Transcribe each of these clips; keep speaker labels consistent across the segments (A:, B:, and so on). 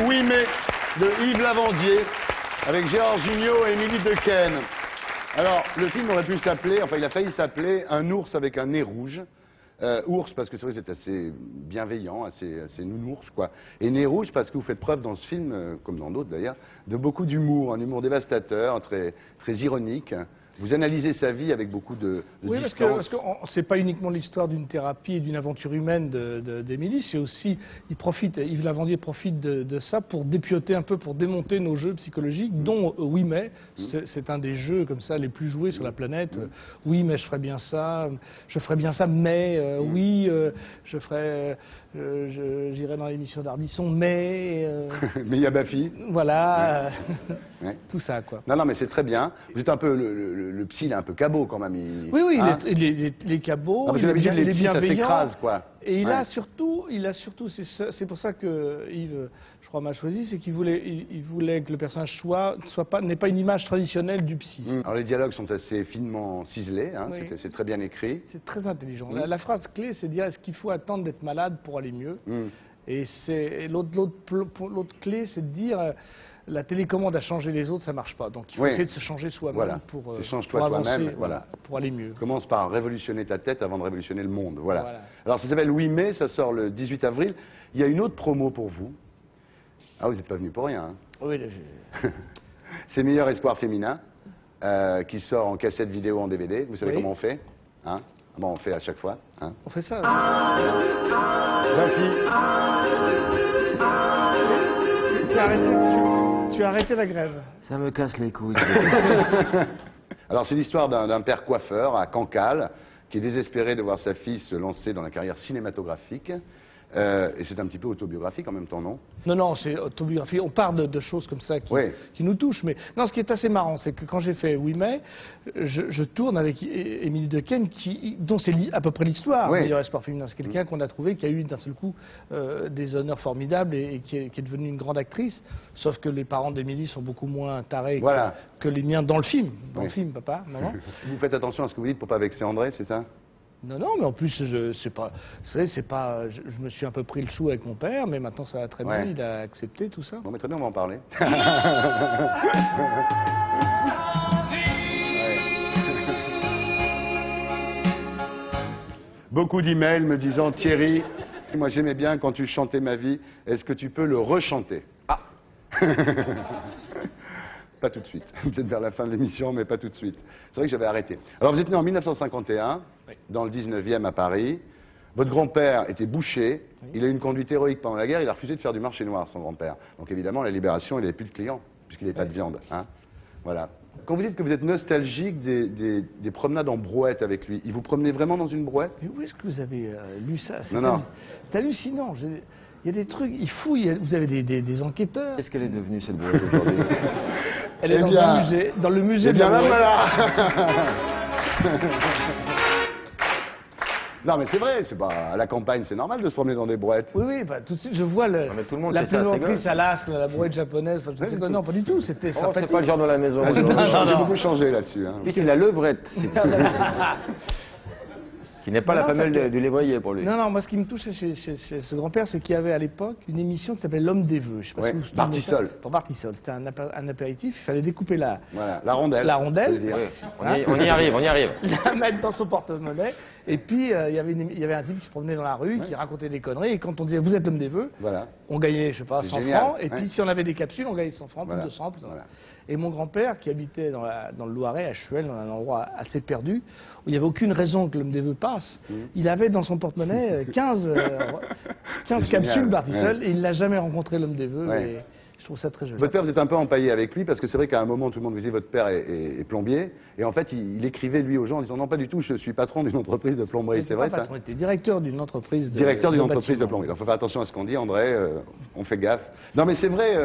A: Oui, mais de Yves Lavandier, avec Gérard Jugnot et Émilie Dequesne. Alors, le film aurait pu s'appeler, enfin, il a failli s'appeler Un ours avec un nez rouge. Ours, parce que c'est vrai que c'est assez bienveillant, assez nounours, quoi. Et nez rouge, parce que vous faites preuve dans ce film, comme dans d'autres d'ailleurs, de beaucoup d'humour, un humour dévastateur, très ironique. Vous analysez sa vie avec beaucoup de
B: oui,
A: distance.
B: parce que c'est pas uniquement l'histoire d'une thérapie et d'une aventure humaine d'Émilie, c'est aussi, Yves Lavandier profite de ça pour dépioter un peu, pour démonter nos jeux psychologiques, dont Oui mais, c'est un des jeux comme ça les plus joués sur la planète. Oui mais je ferais bien ça, mais oui, j'irai dans l'émission d'Ardisson, mais...
A: Mais il y a Baffy.
B: Voilà,
A: Ouais.
B: tout ça quoi.
A: Non, mais c'est très bien. Vous êtes un peu, le psy, il est un peu cabot quand même.
B: Oui,
A: hein,
B: les cabots,
A: non, parce que d'habitude, les psys, ça s'écrase, quoi.
B: Et il
A: Ouais.
B: a surtout, c'est pour ça que Yves, je crois, m'a choisi, c'est qu'il voulait que le personnage n'ait pas une image traditionnelle du psy.
A: Alors les dialogues sont assez finement ciselés, hein,
B: Oui.
A: c'est très bien écrit.
B: C'est très intelligent. La phrase clé, c'est de dire est-ce qu'il faut attendre d'être malade pour aller mieux. Et l'autre clé, c'est de dire la télécommande a changé les autres, ça marche pas. Donc il faut essayer de se changer soi-même
A: voilà.
B: pour
A: Change-toi toi-même, voilà.
B: pour aller mieux.
A: Commence par révolutionner ta tête avant de révolutionner le monde. Voilà. Alors ça s'appelle Oui mais, ça sort le 18 avril. Il y a une autre promo pour vous. Ah, vous n'êtes pas venu pour rien. Hein.
B: Oui,
A: C'est Meilleur Espoir Féminin, qui sort en cassette vidéo, en DVD. Vous savez comment on fait, hein? Bon, on fait à chaque fois. Hein?
B: On fait ça. Tu as arrêté la grève.
C: Ça me casse les couilles.
A: Alors c'est l'histoire d'un père coiffeur à Cancale qui est désespéré de voir sa fille se lancer dans la carrière cinématographique. Et c'est un petit peu autobiographique en même temps, non?
B: Non, c'est autobiographique. On part de choses comme ça qui nous touchent. Mais non, ce qui est assez marrant, c'est que quand j'ai fait Oui mais, je tourne avec Émilie Dequesne, dont c'est à peu près l'histoire. Meilleur Espoir Féminin, c'est quelqu'un qu'on a trouvé qui a eu d'un seul coup des honneurs formidables et qui est devenue une grande actrice. Sauf que les parents d'Émilie sont beaucoup moins tarés que les miens dans le film. Dans le film, papa, maman.
A: Vous faites attention à ce que vous dites pour pas vexer André, c'est ça?
B: Non, mais en plus, je me suis un peu pris le chou avec mon père, mais maintenant ça va très bien, il a accepté tout ça.
A: Bon, mais très bien, on va en parler. Beaucoup d'emails me disant Thierry, moi j'aimais bien quand tu chantais Ma vie, est-ce que tu peux le rechanter? Ah. Pas tout de suite, peut-être vers la fin de l'émission, mais pas tout de suite. C'est vrai que j'avais arrêté. Alors vous êtes né en 1951, dans le 19e à Paris. Votre grand-père était boucher, il a eu une conduite héroïque pendant la guerre, il a refusé de faire du marché noir, son grand-père. Donc évidemment, à la Libération, il n'avait plus de clients, puisqu'il n'avait pas de viande. Hein. Voilà. Quand vous dites que vous êtes nostalgique des promenades en brouette avec lui, il vous promenait vraiment dans une brouette?
B: Mais où est-ce que vous avez lu ça? C'est hallucinant. Il y a des trucs, il fouille, vous avez des enquêteurs.
C: Qu'est-ce qu'elle est devenue cette brouette aujourd'hui?
B: Elle est dans le musée de la
A: là,
B: brouette.
A: Non, mais c'est vrai, c'est pas à la campagne, c'est normal de se promener dans des brouettes.
B: Oui, bah, tout de suite, je vois la plaisanterie à l'as, la brouette japonaise. Non, pas du tout, c'était
C: ça. C'est pas le genre de la maison.
A: J'ai beaucoup changé là-dessus. Hein.
C: Puis c'est la levrette. Qui n'est pas la femelle du lévoyer pour lui.
B: Non, moi ce qui me touche chez ce grand-père, c'est qu'il y avait à l'époque une émission qui s'appelait L'Homme des Vœux. Je sais pas si vous vous
A: Bartissol.
B: Pour Bartissol. C'était un apéritif, il fallait découper la
A: rondelle.
B: La rondelle.
C: On y arrive.
B: La mettre dans son porte-monnaie. Et puis il y avait un type qui se promenait dans la rue, qui racontait des conneries. Et quand on disait vous êtes l'homme des vœux, on gagnait, je sais pas, 100 francs. Et puis si on avait des capsules, on gagnait 100 francs, plus 200. Et mon grand-père, qui habitait dans le Loiret, à Chuel, dans un endroit assez perdu, où il n'y avait aucune raison que l'homme des vœux passe, il avait dans son porte-monnaie 15 capsules Bartissol, et il n'a jamais rencontré l'homme des vœux. Et je trouve ça très joli.
A: Votre père, vous êtes un peu empaillé avec lui, parce que c'est vrai qu'à un moment, tout le monde vous disait votre père est plombier, et en fait, il écrivait lui aux gens en disant non, pas du tout, je suis patron d'une entreprise de plomberie. C'est vrai ça?
B: Il était directeur d'une entreprise de
A: plomberie. Il faut faire attention à ce qu'on dit, André, on fait gaffe. Non, mais c'est vrai.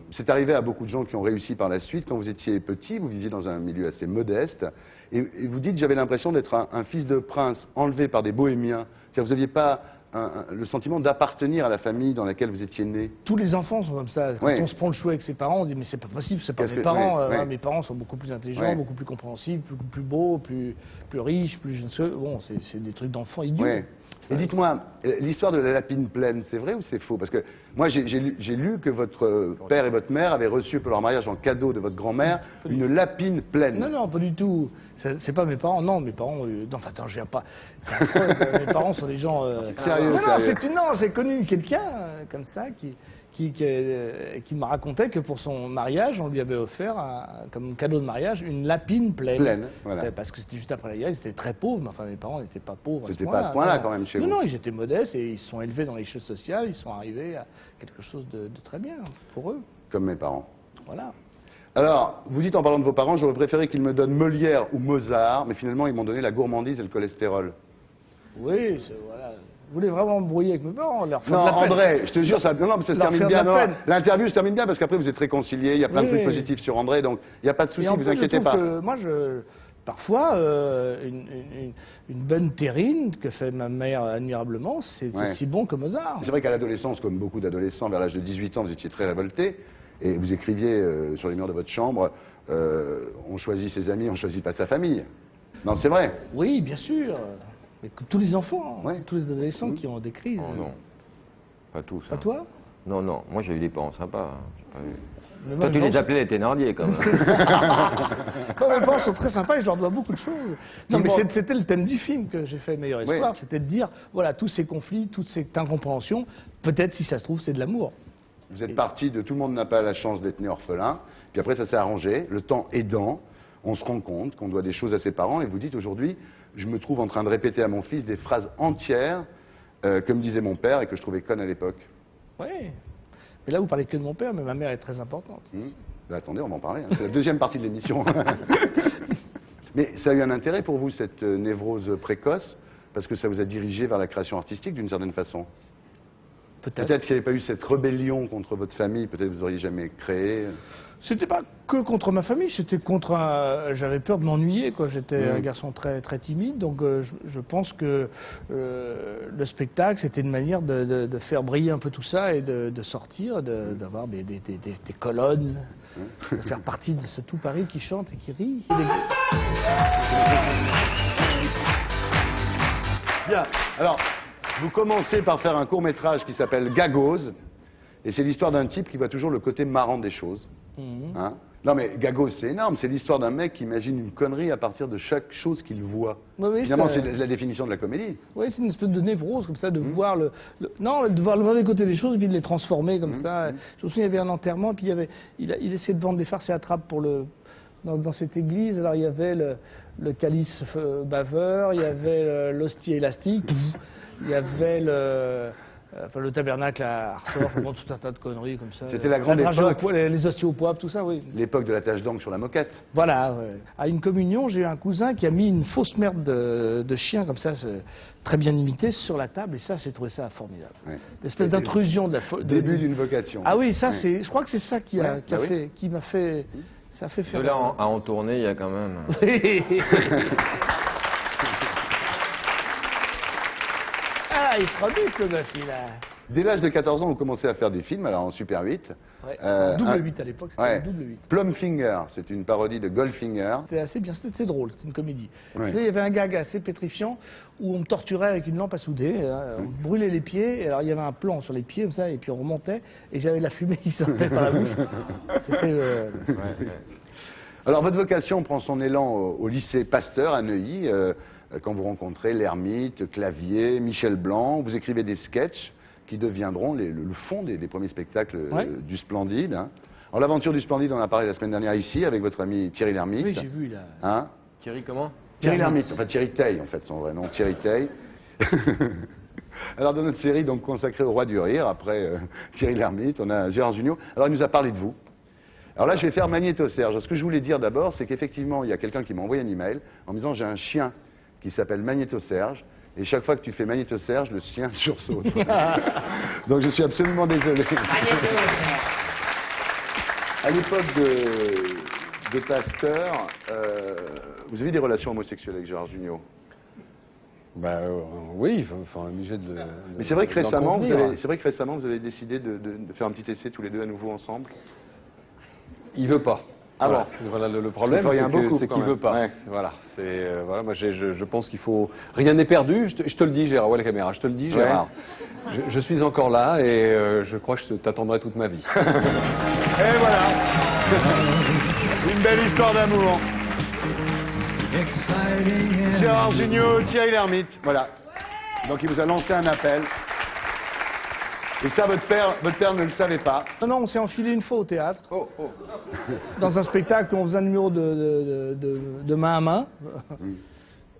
A: C'est arrivé à beaucoup de gens qui ont réussi par la suite. Quand vous étiez petit, vous viviez dans un milieu assez modeste. Et vous dites, j'avais l'impression d'être un fils de prince enlevé par des bohémiens. C'est-à-dire, vous n'aviez pas le sentiment d'appartenir à la famille dans laquelle vous étiez né?
B: Tous les enfants sont comme ça. Quand on se prend le chou avec ses parents, on dit mais c'est pas possible, c'est pas mes parents. Mes parents sont beaucoup plus intelligents, beaucoup plus compréhensibles, plus beaux, plus riches, plus je ne sais. Bon, c'est des trucs d'enfants idiots.
A: Et dites-moi, l'histoire de la lapine pleine, c'est vrai ou c'est faux? Parce que moi, j'ai lu que votre père et votre mère avaient reçu pour leur mariage en cadeau de votre grand-mère une lapine pleine.
B: Non, non, pas du tout. C'est pas mes parents. Non, mes parents. Non, attends, je viens pas. Mes parents sont des gens.
A: Sérieux,
B: non, j'ai connu quelqu'un comme ça qui m'a raconté que pour son mariage, on lui avait offert comme cadeau de mariage une lapine pleine.
A: Voilà.
B: Parce que c'était juste après la guerre, ils étaient très pauvres, mais enfin mes parents n'étaient pas pauvres.
A: C'était pas à ce point-là quand même chez vous.
B: Non, ils étaient modestes et ils se sont élevés dans les choses sociales, ils sont arrivés à quelque chose de très bien pour eux.
A: Comme mes parents.
B: Voilà.
A: Alors, vous dites en parlant de vos parents, j'aurais préféré qu'ils me donnent Molière ou Mozart, mais finalement ils m'ont donné la gourmandise et le cholestérol.
B: Oui, voilà. Vous voulez vraiment me brouiller avec mes parents, leur faire
A: non,
B: de la peine.
A: André, je te jure, ça se termine bien. L'interview se termine bien parce qu'après vous êtes réconciliés, il y a plein de trucs positifs sur André, donc il n'y a pas de souci, vous inquiétez pas.
B: Moi, parfois, une bonne terrine que fait ma mère admirablement, c'est aussi bon que Mozart.
A: C'est vrai qu'à l'adolescence, comme beaucoup d'adolescents, vers l'âge de 18 ans, vous étiez très révoltés et vous écriviez sur les murs de votre chambre, on choisit ses amis, on choisit pas sa famille. Non, c'est vrai.
B: Oui, bien sûr. Mais comme tous les enfants, tous les adolescents qui ont des crises.
C: Oh non, pas tous.
B: Pas toi?
C: Non, non, moi j'ai eu des parents sympas. Toi, tu les appelais les Thénardier, quand même.
B: Non, mes parents sont très sympas et je leur dois beaucoup de choses. Non, mais c'était le thème du film que j'ai fait Meilleure Histoire, c'était de dire, voilà, tous ces conflits, toutes ces incompréhensions, peut-être, si ça se trouve, c'est de l'amour.
A: Vous êtes parti de tout le monde n'a pas la chance d'être né orphelin, puis après ça s'est arrangé, le temps aidant, on se rend compte qu'on doit des choses à ses parents, et vous dites aujourd'hui, je me trouve en train de répéter à mon fils des phrases entières, comme disait mon père, et que je trouvais connes à l'époque.
B: Oui. Mais là, vous parlez que de mon père, mais ma mère est très importante.
A: Attendez, on va en parler. C'est la deuxième partie de l'émission. Mais ça a eu un intérêt pour vous, cette névrose précoce, parce que ça vous a dirigé vers la création artistique, d'une certaine façon. Peut-être qu'il n'y avait pas eu cette rébellion contre votre famille, peut-être que vous n'auriez jamais créé.
B: C'était pas que contre ma famille, c'était contre j'avais peur de m'ennuyer, quoi. J'étais un garçon très très timide, donc je pense que le spectacle c'était une manière de faire briller un peu tout ça et de sortir, d'avoir des colonnes, de faire partie de ce tout Paris qui chante et qui rit.
A: Bien. Alors, vous commencez par faire un court-métrage qui s'appelle Gagose, et c'est l'histoire d'un type qui voit toujours le côté marrant des choses. Hein? Non mais Gagose, c'est énorme, c'est l'histoire d'un mec qui imagine une connerie à partir de chaque chose qu'il voit.
B: Oui,
A: finalement, c'est la définition de la comédie.
B: Oui, c'est une espèce de névrose, comme ça, de voir de voir le mauvais côté des choses et puis de les transformer comme ça. Je me souviens, il y avait un enterrement, puis il essayait de vendre des farces et attrapes pour dans cette église. Alors il y avait le calice baveur, il y avait l'hostie élastique, il y avait le tabernacle à Arçor, tout un tas de conneries comme ça.
A: C'était la grande époque.
B: Les hosties au poivre, tout ça, oui.
A: L'époque de la tache d'encre sur la moquette.
B: Voilà. À une communion, j'ai eu un cousin qui a mis une fausse merde de chien, comme ça, très bien imitée, sur la table, et ça, j'ai trouvé ça formidable. Une espèce d'intrusion de la
A: début d'une vocation.
B: Ah oui, ça, je crois que c'est ça qui m'a fait. Ça a fait faire.
C: De là à en tourner, il y a quand même.
B: Ah, il se rebute, le Buffy, là.
A: Dès l'âge de 14 ans, vous commencez à faire des films, alors en Super 8.
B: En double 8 à l'époque, c'était double 8.
A: Plumfinger, c'est une parodie de Goldfinger.
B: C'était assez bien, c'était drôle, c'était une comédie. Il y avait un gag assez pétrifiant où on me torturait avec une lampe à souder, on me brûlait les pieds, et alors il y avait un plan sur les pieds, comme ça, et puis on remontait, et j'avais la fumée qui sortait par la bouche. C'était...
A: Alors votre vocation prend son élan au lycée Pasteur à Neuilly, quand vous rencontrez L'Ermite, Clavier, Michel Blanc, vous écrivez des sketchs qui deviendront le fond des premiers spectacles du Splendide. Hein. Alors l'aventure du Splendide, on en a parlé la semaine dernière ici avec votre ami Thierry Lhermitte.
B: Oui, j'ai vu là.
A: Hein?
C: Thierry comment?
A: Thierry Lhermitte, enfin Thierry Teil en fait, son vrai nom, Thierry Teil. Alors dans notre série donc consacrée au roi du rire, après Thierry Lhermitte, on a Gérard Jugnot. Alors il nous a parlé de vous. Alors là, je vais faire Magnéto Serge. Ce que je voulais dire d'abord, c'est qu'effectivement, il y a quelqu'un qui m'a envoyé un email en me disant j'ai un chien qui s'appelle Magnéto Serge, et chaque fois que tu fais Magnéto Serge, le chien sursaute. Donc je suis absolument désolé. À l'époque de Pasteur, vous avez des relations homosexuelles avec Gérard Jugnot?
D: Oui, enfin, obligé de.
A: Mais c'est vrai que récemment, vous avez décidé de faire un petit essai tous les deux à nouveau ensemble.
D: Il veut pas.
A: Ah
D: voilà.
A: bon.
D: Voilà, le problème, c'est qu'il veut pas.
A: Ouais.
D: Voilà. Voilà. Moi, je pense qu'il faut. Rien n'est perdu. Je te le dis, Gérard. Ouais, la caméra. Je te le dis, Gérard. Ouais. Je suis encore là et je crois que je t'attendrai toute ma vie.
A: Et voilà. Une belle histoire d'amour. Gérard Jugnot, Thierry Lhermitte. Voilà. Donc il vous a lancé un appel. Et ça, votre père ne le savait pas.
B: Non, on s'est enfilé une fois au théâtre. Dans un spectacle où on faisait un numéro de main à main.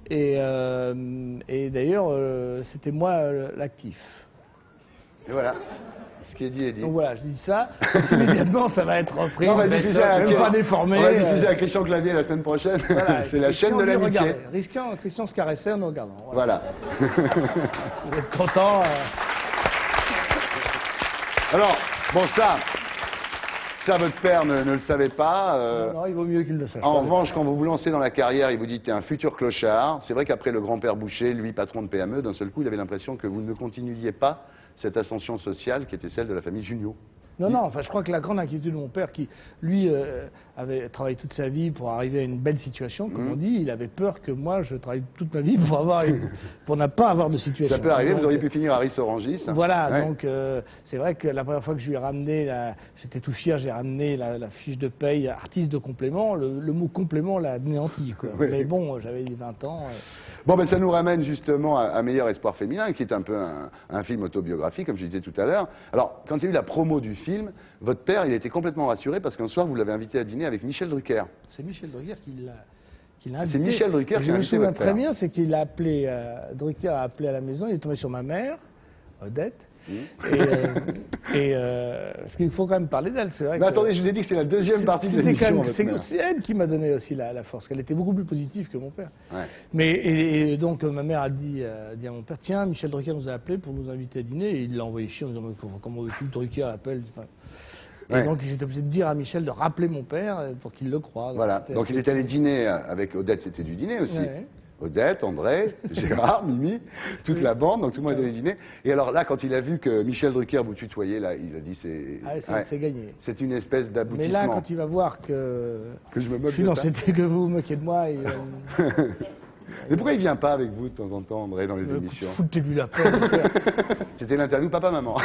B: Et d'ailleurs, c'était moi l'actif.
A: Et voilà. Ce qui est dit est dit.
B: Donc voilà, je dis ça. Immédiatement, ça va être repris.
A: On va diffuser
B: pas déformé.
A: On va diffuser à Christian Clavier la semaine prochaine. Voilà, c'est la chaîne de l'amitié.
B: Christian se caressait en nous regardant.
A: Voilà.
B: Vous êtes content.
A: Alors, bon, ça, votre père ne le savait pas.
B: Non, il vaut mieux qu'il le sache.
A: En revanche, quand vous vous lancez dans la carrière, il vous dit que tu es un futur clochard. C'est vrai qu'après le grand-père Boucher, lui, patron de PME, d'un seul coup, il avait l'impression que vous ne continuiez pas cette ascension sociale qui était celle de la famille Jugnot.
B: Non, enfin, je crois que la grande inquiétude de mon père, qui, lui, avait travaillé toute sa vie pour arriver à une belle situation, comme on dit, il avait peur que moi, je travaille toute ma vie pour ne pas avoir de situation.
A: Ça peut arriver, vous auriez pu finir à Rissorangis.
B: Voilà, ouais. Donc c'est vrai que la première fois que je lui ai ramené, j'étais tout fier, j'ai ramené la fiche de paye artiste de complément, le mot complément l'a anéanti, quoi. Oui. Mais bon, j'avais 20 ans.
A: Bon, ben ça nous ramène justement à Meilleur espoir féminin, qui est un peu un film autobiographique, comme je disais tout à l'heure. Alors, quand il y a eu la promo du film, votre père, il était complètement rassuré parce qu'un soir, vous l'avez invité à dîner avec Michel Drucker.
B: C'est Michel Drucker qui l'a invité.
A: C'est Michel Drucker qui a invité votre père.
B: Je me souviens très bien, c'est qu'il a appelé, Drucker a appelé à la maison, il est tombé sur ma mère, Odette. Parce qu'il faut quand même parler d'elle, c'est vrai.
A: Mais attendez, je vous ai dit que c'était la deuxième partie de l'émission.
B: C'est elle qui m'a donné aussi la force, qu'elle était beaucoup plus positive que mon père.
A: Ouais.
B: Mais donc ma mère a dit à mon père, tiens, Michel Drucker nous a appelé pour nous inviter à dîner, et il l'a envoyé chier en disant, comment veux-tu que Drucker appelle? Et donc j'étais obligé de dire à Michel de rappeler mon père pour qu'il le croie.
A: Voilà, donc il est allé dîner avec Odette, c'était du dîner aussi. Ouais. Odette, André, Gérard, Mimi, toute la bande, donc tout le monde est allé dîner. Et alors là, quand il a vu que Michel Drucker vous tutoyait, là, il a dit
B: c'est gagné.
A: C'est une espèce d'aboutissement.
B: Mais là, quand il va voir que
A: je me moque
B: de ça, que vous vous moquez de moi,
A: Mais pourquoi il vient pas avec vous de temps en temps, André, dans les émissions?
B: Foutez-lui la paix.
A: C'était l'interview papa-maman.